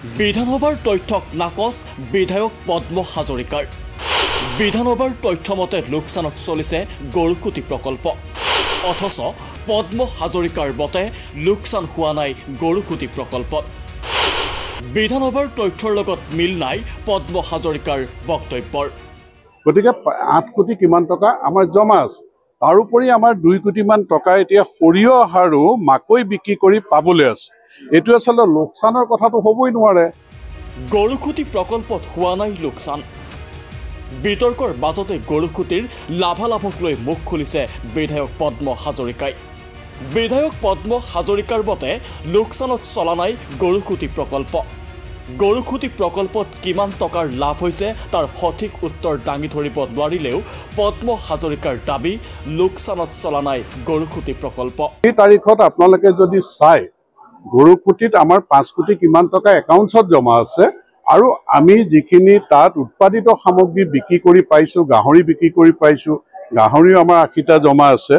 বিধানসভাৰ তথ্যক নাকচ বিধায়ক পদ্ম হাজৰিকাৰ। বিধানসভাৰ তথ্যমতে লোকচানত চলিছে গৰুকুটি প্ৰকল্প, অথচ পদ্ম হাজৰিকাৰ মতে লোকচান হোৱা নাই গৰুকুটি প্ৰকল্পত। বিধানসভাৰ তথ্যৰ লগত মিল নাই পদ্ম হাজৰিকাৰ বক্তব্যৰ। গতিকে 8 কোটি কিমান টকা আমাৰ জমা আছে, তাৰোপৰি আমাৰ 2 কোটিমান টকা এতিয়া সৰিয়হ আৰু মাকৈ বিক্ৰী কৰি পাবলৈ আছে। এইটো আচলতে লোকচানৰ কথাটো হ'বই নোৱাৰে। গৰুকুটি প্ৰকল্পত হোৱা নাই লোকচান। বিতৰ্কৰ মাজতে গৰুকুটিৰ লাভালাভক লৈ মুখ খুলিছে বিধায়ক পদ্ম হাজৰিকাই। বিধায়ক পদ্ম হাজৰিকাৰ মতে লোকচানত চলা নাই গৰুকুটি প্ৰকল্প। গৰুকুটি প্ৰকল্পত কিমান টকাৰ লাভ হৈছে তাৰ সঠিক উত্তৰ দাঙি ধৰিব নোৱাৰিলেও পদ্ম হাজৰিকাৰ দাবী লোকচানত চলা নাই গৰুকুটি প্ৰকল্প। এই তাৰিখত আপোনালোকে যদি চাই, গৰুকুটিত আমাৰ 5 কোটি কিমান টকা একাউণ্টছত জমা আছে, আৰু আমি যিখিনি তাত উৎপাদিত সামগ্ৰী বিক্ৰী কৰি পাইছোঁ, গাহৰি বিক্ৰী কৰি পাইছোঁ, গাহৰিও আমাৰ 80টা জমা আছে,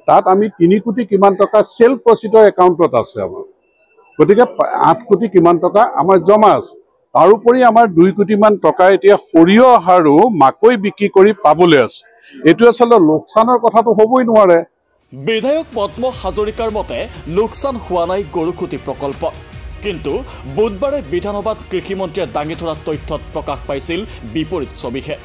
তাত আমি 3 কোটি কিমান টকা চেল প্ৰচিডৰ একাউণ্টত আছে আমাৰ। গতিকে 8 কোটি কিমান টকা আমাৰ জমা আছে, তাৰোপৰি আমাৰ 2 কোটিমান টকা এতিয়া সৰিয়হ আৰু মাকৈ বিক্ৰী কৰি পাবলৈ আছে। এইটো আচলতে লোকচানৰ কথাটো হ'বই নোৱাৰে। বিধায়ক পদ্ম হাজৰিকাৰ মতে লোকচান হোৱা নাই গৰুকুটি প্ৰকল্প, কিন্তু বুধবাৰে বিধানসভাত কৃষিমন্ত্ৰীয়ে দাঙি ধৰা তথ্যত প্ৰকাশ পাইছিল বিপৰীত ছবিহে।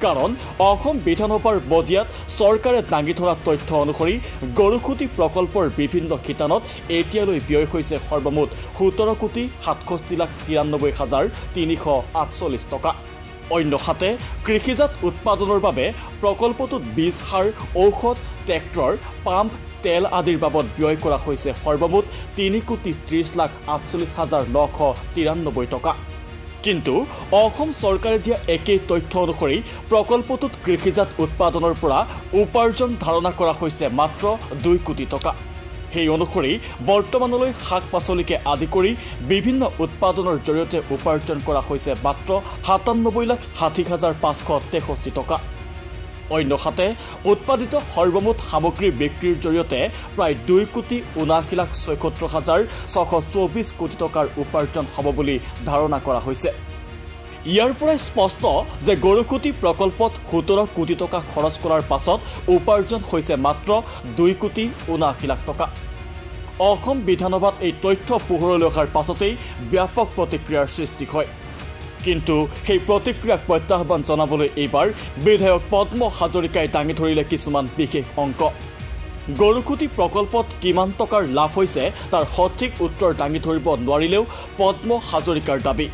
কাৰণ অসম বিধানসভাৰ মজিয়াত চৰকাৰে দাঙি ধৰা তথ্য অনুসৰি গৰুকুটি প্ৰকল্পৰ বিভিন্ন শিতানত এতিয়ালৈ ব্যয় হৈছে সৰ্বমুঠ 17,67,93,348 টকা। অন্যহাতে কৃষিজাত উৎপাদনৰ বাবে প্ৰকল্পটোত বীজ, সাৰ, ঔষধ, ট্ৰেক্টৰ, পাম্প, তেল আদিৰ বাবদ ব্যয় কৰা হৈছে সৰ্বমুঠ 3,30,48,993 টকা। কিন্তু অসম চৰকাৰে দিয়া একেই তথ্য অনুসৰি প্ৰকল্পটোত কৃষিজাত উৎপাদনৰ পৰা উপাৰ্জন ধাৰণা কৰা হৈছে মাত্ৰ 2 কোটি টকা। সেই অনুসৰি বৰ্তমানলৈ শাক পাচলিকে আদি কৰি বিভিন্ন উৎপাদনৰ জৰিয়তে উপাৰ্জন কৰা হৈছে মাত্ৰ 97,60,563 টকা। অন্যহাতে উৎপাদিত সৰ্বমুঠ সামগ্ৰী বিক্ৰীৰ জৰিয়তে প্ৰায় 2,79,74,624 কোটি টকাৰ উপাৰ্জন হ'ব বুলি ধাৰণা কৰা হৈছে। ইয়াৰ পৰাই স্পষ্ট যে গৰুকুটি প্ৰকল্পত 17 কোটি টকা খৰচ কৰাৰ পাছত উপাৰ্জন হৈছে মাত্ৰ 2,79,00,000 টকা। অসম বিধানসভাত এই তথ্য পোহৰলৈ অহাৰ পাছতেই ব্যাপক প্ৰতিক্ৰিয়াৰ সৃষ্টি হয়। কিন্তু সেই প্ৰতিক্ৰিয়াক প্ৰত্যাহ্বান জনাবলৈ এইবাৰ বিধায়ক পদ্ম হাজৰিকাই দাঙি ধৰিলে কিছুমান বিশেষ অংক। গৰুকুটি প্ৰকল্পত কিমান টকাৰ লাভ হৈছে তাৰ সঠিক উত্তৰ দাঙি ধৰিব নোৱাৰিলেও পদ্ম হাজৰিকাৰ দাবী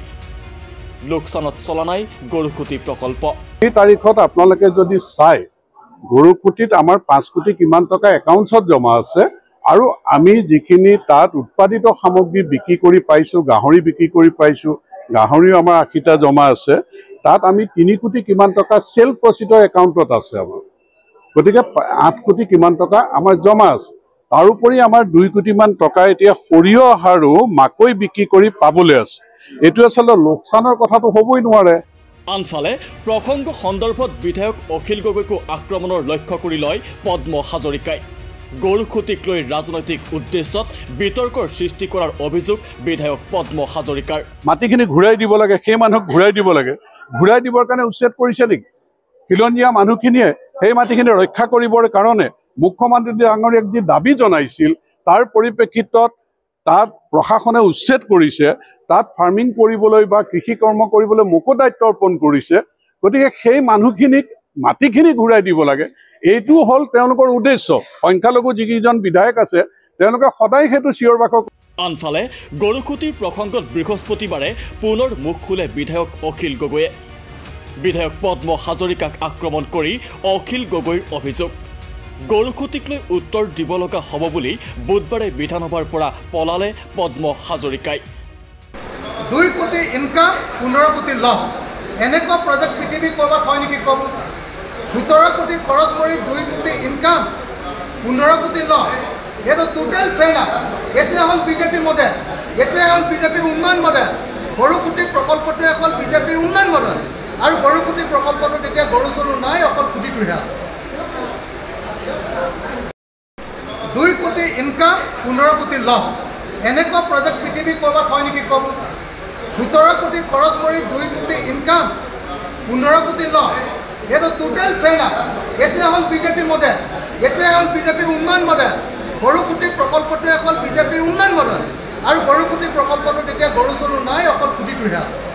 লোকচানত চলা নাই গৰুকুটি প্ৰকল্প। এই তাৰিখত আপোনালোকে যদি চাই, গৰুকুটিত আমাৰ 5 কোটি কিমান টকা একাউণ্টছত জমা আছে, আৰু আমি যিখিনি তাত উৎপাদিত সামগ্ৰী বিক্ৰী কৰি পাইছোঁ, গাহৰি বিক্ৰী কৰি পাইছোঁ, গাহৰিও আমাৰ 80টা জমা আছে, তাত আমি 3 কোটি কিমান টকা চেল প্ৰচিডৰ একাউণ্টত আছে আমাৰ। গতিকে 8 কোটি কিমান টকা আমাৰ জমা আছে, তাৰোপৰি আমাৰ 2 কোটিমান টকা এতিয়া সৰিয়হ আৰু মাকৈ বিক্ৰী কৰি পাবলৈ আছে। এইটো আচলতে লোকচানৰ কথাটো হ'বই নোৱাৰে। আনফালে প্ৰসংগ সন্দৰ্ভত বিধায়ক অখিল গগৈকো আক্ৰমণৰ লক্ষ্য কৰি লয় পদ্ম হাজৰিকাই। গৰুকুটিক লৈ ৰাজনৈতিক উদ্দেশ্যত বিতৰ্কৰ সৃষ্টি কৰাৰ অভিযোগ বিধায়ক পদ্ম হাজৰিকাৰ। মাটিখিনি ঘূৰাই দিব লাগে, সেই মানুহক ঘূৰাই দিব লাগে। ঘূৰাই দিবৰ কাৰণে উচ্ছেদ কৰিছে নেকি? খিলঞ্জীয়া মানুহখিনিয়ে সেই মাটিখিনি ৰক্ষা কৰিবৰ কাৰণে মুখ্যমন্ত্ৰী ডাঙৰীয়াক যি দাবী জনাইছিল, তাৰ পৰিপ্ৰেক্ষিতত তাত প্ৰশাসনে উচ্ছেদ কৰিছে, তাত ফাৰ্মিং কৰিবলৈ বা কৃষি কৰ্ম কৰিবলৈ মোকো দায়িত্ব অৰ্পণ কৰিছে। গতিকে সেই মানুহখিনিক মাটিখিনি ঘূৰাই দিব লাগে, এইটো হ'ল তেওঁলোকৰ উদ্দেশ্য। সংখ্যালঘু যিকেইজন বিধায়ক আছে তেওঁলোকে সদায় সেইটো চিঞৰ বাখৰ। আনফালে গৰুকুটিৰ প্ৰসংগত বৃহস্পতিবাৰে পুনৰ মুখ খোলে বিধায়ক অখিল গগৈয়ে। বিধায়ক পদ্ম হাজৰিকাক আক্ৰমণ কৰি অখিল গগৈৰ অভিযোগ, গৰুকুটিক লৈ উত্তৰ দিব লগা হ'ব বুলি বুধবাৰে বিধানসভাৰ পৰা পলালে পদ্ম হাজৰিকাই। 2 কোটি ইনকাম, 15 কোটি লছ, এনেকুৱা প্ৰজেক্ট পৃথিৱীৰ ক'ৰবাত হয় নেকি কওক? 17 কোটি খৰচ কৰি 2 কোটি ইনকাম, 15 কোটি লছ, এইটো টোটেল ফেইলাৰ। এইটোৱে হ'ল বিজেপিৰ মডেল, এইটোৱে হ'ল বিজেপিৰ উন্নয়ন মডেল। গৰুকুটি প্ৰকল্পটোৱে হ'ল বিজেপিৰ উন্নয়ন মডেল, আৰু গৰুকুটি প্ৰকল্পটোত এতিয়া গৰু চৰু নাই, অকল খুঁটিটোহে আছে। 2 কোটি ইনকাম, 15 কোটি লছ, এনেকুৱা প্ৰজেক্ট পৃথিৱীৰ ক'ৰবাত হয় নেকি কওক? 17 কোটি খৰচ কৰি 2 কোটি ইনকাম 15 কোটি লছ এইটো টোটেল ফেইলাৰ এইটোৱে হ'ল বিজেপি মডেল এইটোৱে হ'ল বিজেপিৰ উন্নয়ন মডেল গৰুকুটি প্ৰকল্পটোৱে হ'ল বিজেপিৰ উন্নয়ন মডেল আৰু গৰুকুটি প্ৰকল্পটোত এতিয়া গৰু চৰু নাই অকল খুঁটিটোহে আছে